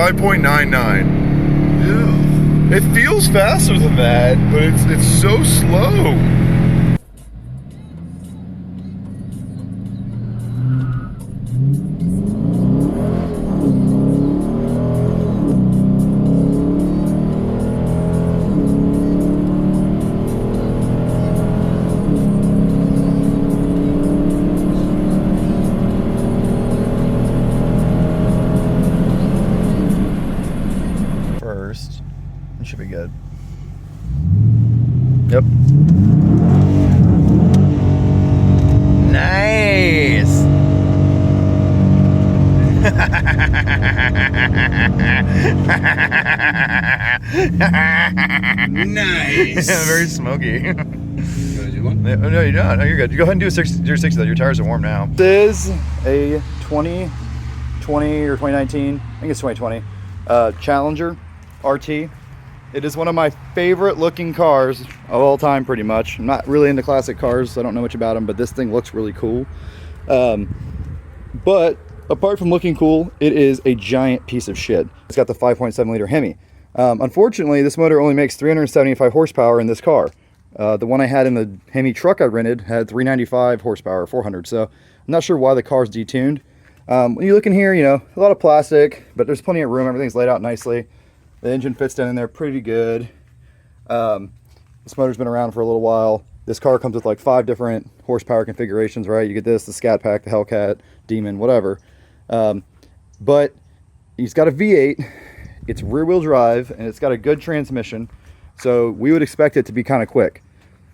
5.99. Ew. It feels faster than that, but it's so slow. First, it should be good. Yep. Nice. Nice. Yeah, very smoky. You wanna do one? No, you're not. No, you're good. You go ahead and do a 60 though. Your tires are warm now. This is a 2020 or 2019, I think it's 2020, Challenger RT. It is one of my favorite looking cars of all time, pretty much. I'm not really into classic cars, so I don't know much about them, but this thing looks really cool. But apart from looking cool, it is a giant piece of shit. It's got the 5.7 liter Hemi. Unfortunately, this motor only makes 375 horsepower in this car. The one I had in the Hemi truck I rented had 395 horsepower, 400. So I'm not sure why the car's detuned. When you look in here, you know, a lot of plastic, but there's plenty of room. Everything's laid out nicely. The engine fits down in there pretty good. This motor's been around for a little while. This car comes with like 5 different horsepower configurations, right? You get this, the Scat Pack, the Hellcat, Demon, whatever. But it's got a V8, it's rear wheel drive, and it's got a good transmission. So we would expect it to be kind of quick.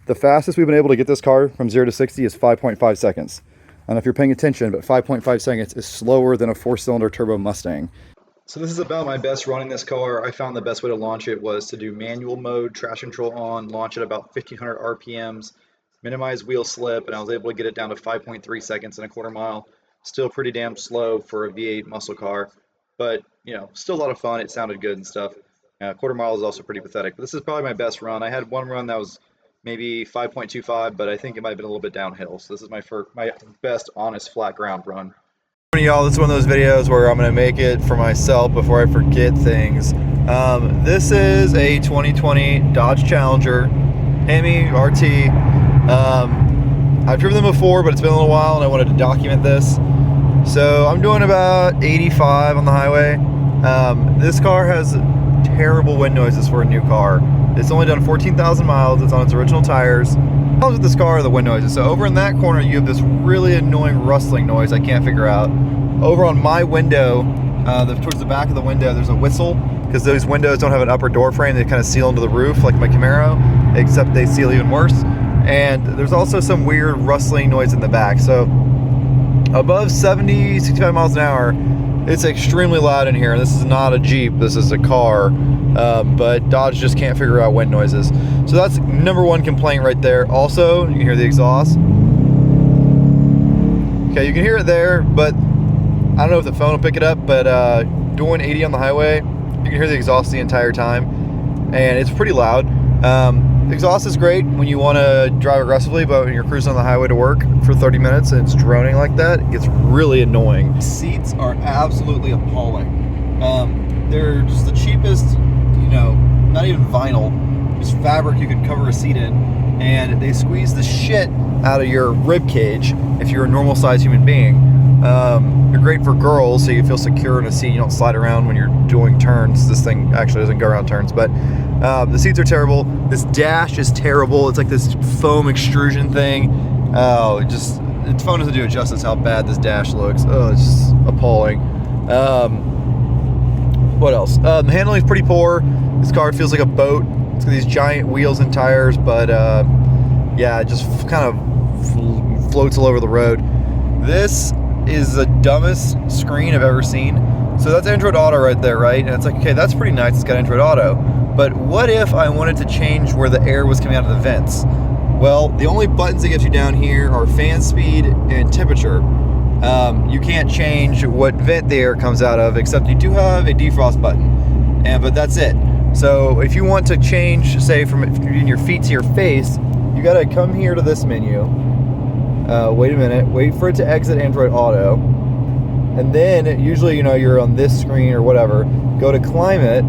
The fastest we've been able to get this car from 0 to 60 is 5.5 seconds. I don't know if you're paying attention, but 5.5 seconds is slower than a 4-cylinder turbo Mustang. So this is about my best run in this car. I found the best way to launch it was to do manual mode, traction control on, launch at about 1500 RPMs, minimize wheel slip, and I was able to get it down to 5.3 seconds in a quarter mile. Still pretty damn slow for a V8 muscle car, but you know, still a lot of fun. It sounded good and stuff. Quarter mile is also pretty pathetic, but this is probably my best run. I had one run that was maybe 5.25, but I think it might have been a little bit downhill. So this is my best honest flat ground run. Y'all, this is one of those videos where I'm going to make it for myself before I forget things. This is a 2020 Dodge Challenger Hemi RT. I've driven them before, but it's been a little while and I wanted to document this. So I'm doing about 85 on the highway. This car has terrible wind noises for a new car. It's only done 14,000 miles. It's on its original tires. The problems with this car are the wind noises. So over in that corner, you have this really annoying rustling noise I can't figure out. Over on my window, towards the back of the window, there's a whistle, because those windows don't have an upper door frame. They kind of seal into the roof like my Camaro, except they seal even worse. And there's also some weird rustling noise in the back. So above 70, 65 miles an hour, it's extremely loud in here. This is not a Jeep, this is a car. But Dodge just can't figure out wind noises. So that's number one complaint right there. Also, you can hear the exhaust. Okay, you can hear it there, but I don't know if the phone will pick it up, but doing 80 on the highway, you can hear the exhaust the entire time, and it's pretty loud. Exhaust is great when you want to drive aggressively, but when you're cruising on the highway to work for 30 minutes and it's droning like that, it gets really annoying. Seats are absolutely appalling. They're just the cheapest, you know, not even vinyl, just fabric you could cover a seat in, and they squeeze the shit out of your rib cage if you're a normal sized human being. They're great for girls, so you feel secure in a seat. You don't slide around when you're doing turns. This thing actually doesn't go around turns, but the seats are terrible. This dash is terrible. It's like this foam extrusion thing. Oh, it's phone doesn't do it justice how bad this dash looks. Oh, it's just appalling. What else? The handling is pretty poor. This car feels like a boat. It's got these giant wheels and tires, but yeah, it just kind of floats all over the road. This is the dumbest screen I've ever seen. So that's Android Auto right there, right? And it's like, okay, that's pretty nice. It's got Android Auto. But what if I wanted to change where the air was coming out of the vents? Well, the only buttons it gives you down here are fan speed and temperature. You can't change what vent the air comes out of, except you do have a defrost button, but that's it. So if you want to change, say from your feet to your face, you gotta come here to this menu. Wait a minute, wait for it to exit Android Auto, and then usually, you know, you're on this screen or whatever, go to climate,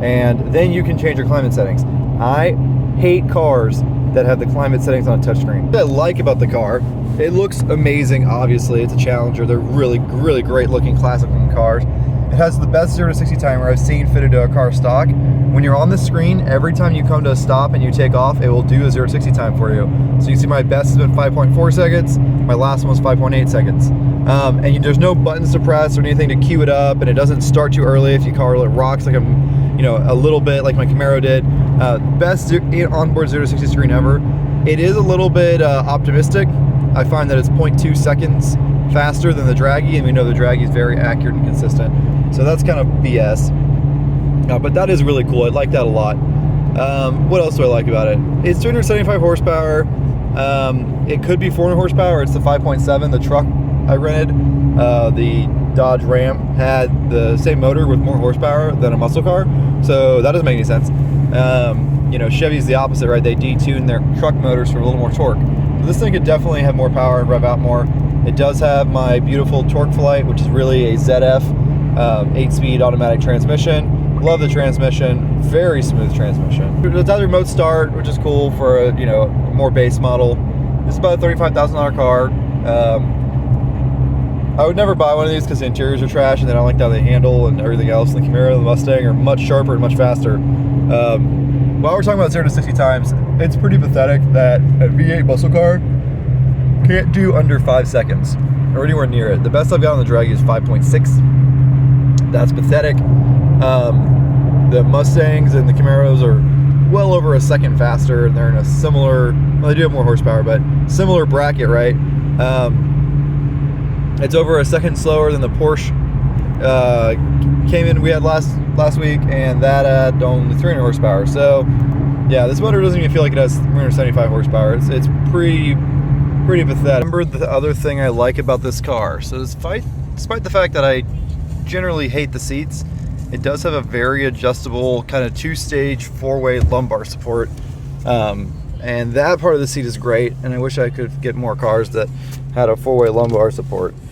and then you can change your climate settings. I hate cars that have the climate settings on a touchscreen. What I like about the car, it looks amazing, obviously. It's a Challenger. They're really, really great looking, classic looking cars. It has the best 0 to 60 timer I've seen fitted to a car stock. When you're on the screen, every time you come to a stop and you take off, it will do a 0 to 60 time for you. So you see my best has been 5.4 seconds, my last one was 5.8 seconds. There's no buttons to press or anything to cue it up, and it doesn't start too early if your car rocks like a little bit like my Camaro did. Best onboard 0 to 60 screen ever. It is a little bit optimistic. I find that it's 0.2 seconds faster than the Draggy, and we know the Draggy is very accurate and consistent. So that's kind of BS. But that is really cool. I like that a lot. What else do I like about it? It's 275 horsepower. It could be 400 horsepower. It's the 5.7. The truck I rented, the Dodge Ram, had the same motor with more horsepower than a muscle car. So that doesn't make any sense. Chevy's the opposite, right? They detune their truck motors for a little more torque. So this thing could definitely have more power and rev out more. It does have my beautiful Torque Flight, which is really a ZF 8-speed automatic transmission. Love the transmission, very smooth transmission. It has a remote start, which is cool for a more base model. It's about a $35,000 car. I would never buy one of these because the interiors are trash and they don't like how they handle and everything else. The Camaro and the Mustang are much sharper and much faster. While we're talking about 0 to 60 times, it's pretty pathetic that a V8 muscle car can't do under 5 seconds or anywhere near it. The best I've got on the Draggy is 5.6. That's pathetic. The Mustangs and the Camaros are well over a second faster, and they're in a similar, well, they do have more horsepower, but similar bracket, right? It's over a second slower than the Porsche we had last week, and that had only 300 horsepower. So yeah, this motor doesn't even feel like it has 375 horsepower. It's pretty pathetic. Remember the other thing I like about this car. So despite the fact that I generally hate the seats, it does have a very adjustable kind of 2-stage 4-way lumbar support. And that part of the seat is great, and I wish I could get more cars that had a 4-way lumbar support.